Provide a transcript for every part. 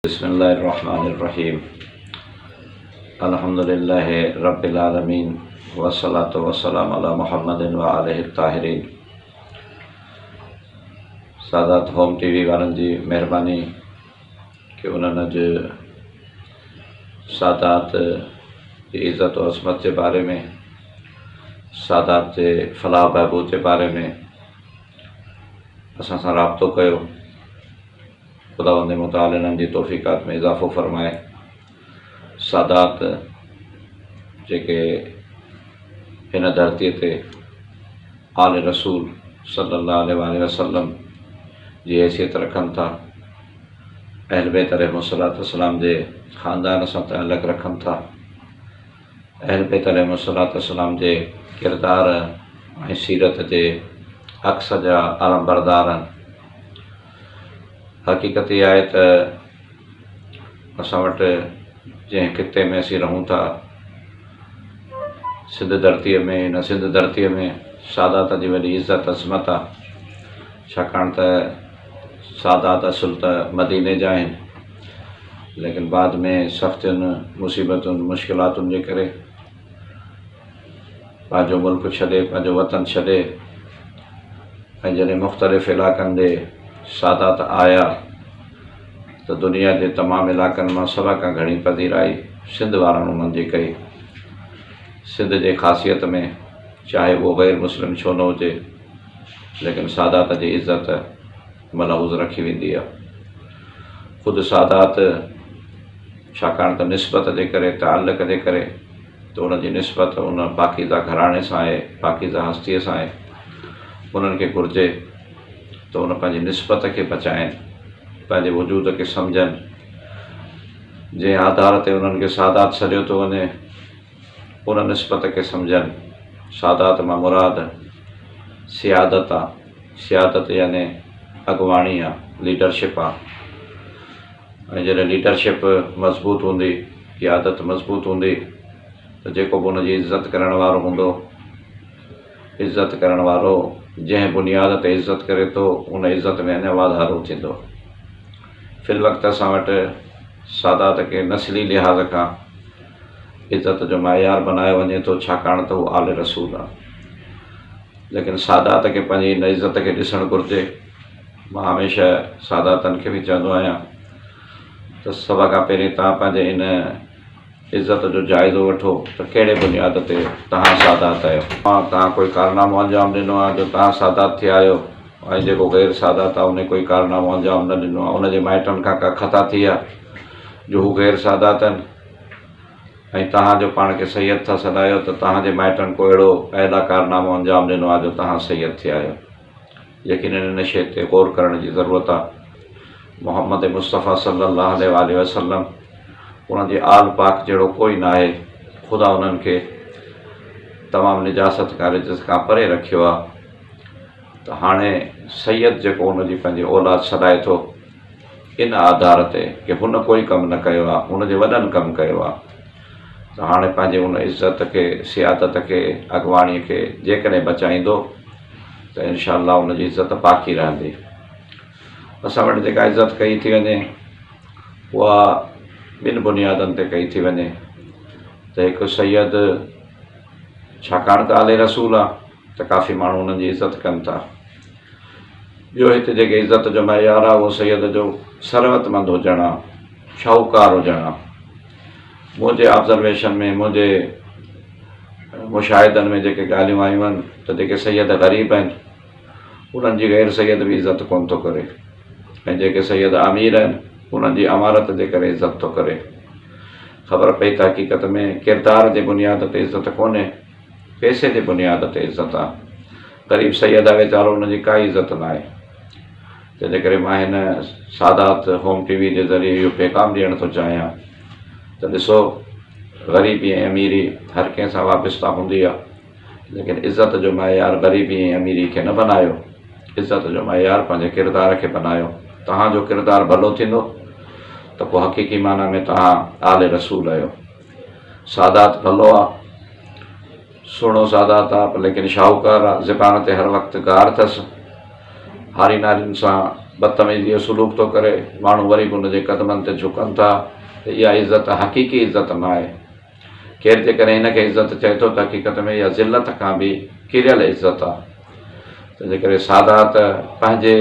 बिस्मिल्लाहिर्रहमानिर्रहीम। अल्हम्दुलिल्लाहि रब्बिल आलमीन वस्सलातु वस्सलामु अला मुहम्मदिन व आलिहि ताहिरीन। सादात होम टीवी वारनि जी महिरबानी कि उन्हनि अॼु सादात जी इज़्ज़त और अज़मत जे बारे में, सादात जे फलाह बहबूद जे बारे में असां सां राब्तो कयो। खुदावंद मुताल इन्हनि जी तौफ़ीक़ात में इज़ाफ़ो फ़रमाए। सादात जेके हिन धरतीअ ते आल रसूल सल्लल्लाहु अलैहि वसल्लम जी हैसियत रखनि था, अहल बैत अलैहिस्सलाम जे ख़ानदान सां ताल्लुक़ रखनि था, अहल बैत अलैहिस्सलाम जे किरदार ऐं सीरत जे अक्स जा आलमबरदार आहिनि। हक़ीक़त इहा आहे त असां वटि जंहिं खिते में असीं रहूं था, सिंध धरतीअ में, हिन सिंध धरतीअ में सादात जी वॾी इज़्ज़त अज़मत आहे। छाकाणि त सादात असुल त मदीने जा आहिनि, लेकिन बाद में सख़्तियुनि, मुसीबतुनि, मुश्किलातुनि जे करे पंहिंजो मुल्क छॾे, पंहिंजो वतन छॾे ऐं जॾहिं मुख़्तलिफ़ इलाइक़नि ॾे सादात आया त दुनिया जे तमामु इलाइक़नि मां सभ खां घणी पधीराई सिंध वारनि उन्हनि जी कई। सिंध जे ख़ासियत में चाहे उहो गैर मुस्लिम छो न हुजे, लेकिन सादात जी इज़्ज़त मलहूज़ रखी वेंदी आहे। ख़ुदि सादात छाकाणि त निस्बत जे करे, ताल्लुक़ जे करे, त उनजी निस्बत उन पाकीज़ा घराणे सां आहे, पाकीज़ा हस्तीअ सां आहे। उन्हनि खे घुरिजे त उन पंहिंजी निस्बत खे बचाइनि, पंहिंजे वजूद खे सम्झनि। जंहिं आधार ते उन्हनि खे सादात सॾियो थो वञे, उन निस्बत खे सम्झनि। सादात मां मुराद सियादत आहे। सियादत यानी अॻुवाणी आहे, लीडरशिप आहे। ऐं जॾहिं लीडरशिप मज़बूत हूंदी, क़ियादत मज़बूत हूंदी, त जेको बि उनजी इज़्ज़त करण वारो हूंदो, इज़्ज़त करण वारो जंहिं बुनियाद ते इज़्ज़त करे थो, उन इज़्ज़त में अञा वाधारो थींदो। फ़िल वक़्तु असां वटि सादात खे नस्ली लिहाज़ खां इज़्ज़त जो मयार बनायो वञे थो, छाकाणि त उहो आल रसूल आहे। लेकिन सादात खे पंहिंजी इन इज़्ज़त खे ॾिसणु घुरिजे। मां हमेशह सादातनि खे बि चवंदो आहियां त सभ खां पहिरीं तव्हां पंहिंजे इन इज़्ज़त जो जाइज़ो वठो त कहिड़े बुनियाद ते तव्हां सादात आहियो। तव्हां कोई कारनामो अंजाम ॾिनो आहे जो तव्हां सादात थिया आहियो, ऐं जेको गैर सादात आहे उन कोई कारनामो अंजाम न ॾिनो आहे, उनजे माइटनि खां का ख़ता थी आहे जो हू गैर सादात आहिनि, ऐं तव्हांजो पाण खे सैयद था सॾायो त तव्हांजे माइटनि को अहिड़ो अहिड़ा कारनामो अंजाम ॾिनो आहे जो तव्हां सैयद थिया आहियो। यकीनन इन शइ ते गौर करण जी ज़रूरत आहे। मुहम्मद मुस्तफ़ा सल्लल्लाहु अलैहि वसल्लम, उन्हनि जी आल पाक जहिड़ो कोई न आहे। ख़ुदा उन्हनि खे तमामु निजासत खां रिज़्क़ खां परे रखियो आहे। त हाणे सैयद जेको उनजी पंहिंजी औलाद सॾाए थो, इन आधार ते कि हुन कोई कमु न कयो आहे, हुनजे वॾनि कमु कयो आहे, त हाणे पंहिंजे उन इज़्ज़त खे, सियादत खे, अॻुवाणीअ खे जेकॾहिं बचाईंदो त इनशा अल्लाह उनजी इज़्ज़त बाक़ी रहंदी। असां वटि जेका इज़्ज़त कई थी वञे, उहा ॿिनि बुनियादनि ते कई थी वञे। त हिकु सैयद छाकाणि त आले रसूल आहे, त काफ़ी माण्हू उन्हनि जी इज़्ज़त कनि था। ॿियो हिते जेके इज़्ज़त जो मयार आहे, उहो सैयद जो सरवतमंद हुजणु आहे, शाहूकार हुजणु आहे। मुंहिंजे ऑब्ज़र्वेशन में, मुंहिंजे मुशाहिदनि में जेके ॻाल्हियूं आयूं आहिनि, त जेके सैयद ग़रीब आहिनि, उन्हनि जी गैर सैयद बि इज़्ज़त कोन थो करे, ऐं जेके सैयद अमीर आहिनि, उन्हनि जी अमारत जे करे इज़्ज़त थो करे। ख़बर पई त हक़ीक़त में किरदार जे बुनियाद ते इज़्ज़त कोन्हे, पैसे जे बुनियाद ते इज़्ज़त आहे। ग़रीब सैयद आहे वीचारो, उनजी काई इज़्ज़त न आहे। तंहिंजे करे मां हिन सादात होम टीवी जे ज़रिए इहो पैगाम ॾियणु थो चाहियां त ॾिसो, ग़रीबी ऐं अमीरी हर कंहिं सां वाबस्ता हूंदी आहे, लेकिन इज़्ज़त जो मयार ग़रीबी ऐं अमीरी खे न बनायो, इज़्ज़त जो मयार पंहिंजे किरदार खे बनायो। तव्हांजो किरदारु भलो थींदो त पोइ हक़ीक़ी माना में तव्हां आले रसूल आहियो। सादात भलो आहे, सुहिणो सादात आहे, लेकिन शाहूकार आहे, ज़बान ते हर वक़्तु गार अथसि। हारी नारियुनि सां बदतमीज़ी जो सलूक थो करे, माण्हू वरी बि उनजे क़दमनि ते झुकनि था, त इहा इज़त हक़ीक़ी इज़त न आहे। केरु जेकॾहिं हिनखे इज़त चए थो त हक़ीक़त में इहा ज़िलत खां बि किरियल इज़त आहे। तंहिंजे करे सादात पंहिंजे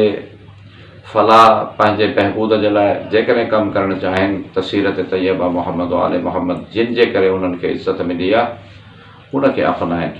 फलाह, पंहिंजे बहबूद जे लाइ जेकॾहिं कमु करणु चाहिनि त सीरत तैयबा मोहम्मद आले मोहम्मद जिन जे करे उन्हनि खे इज़त मिली आहे उनखे अपनाइनि।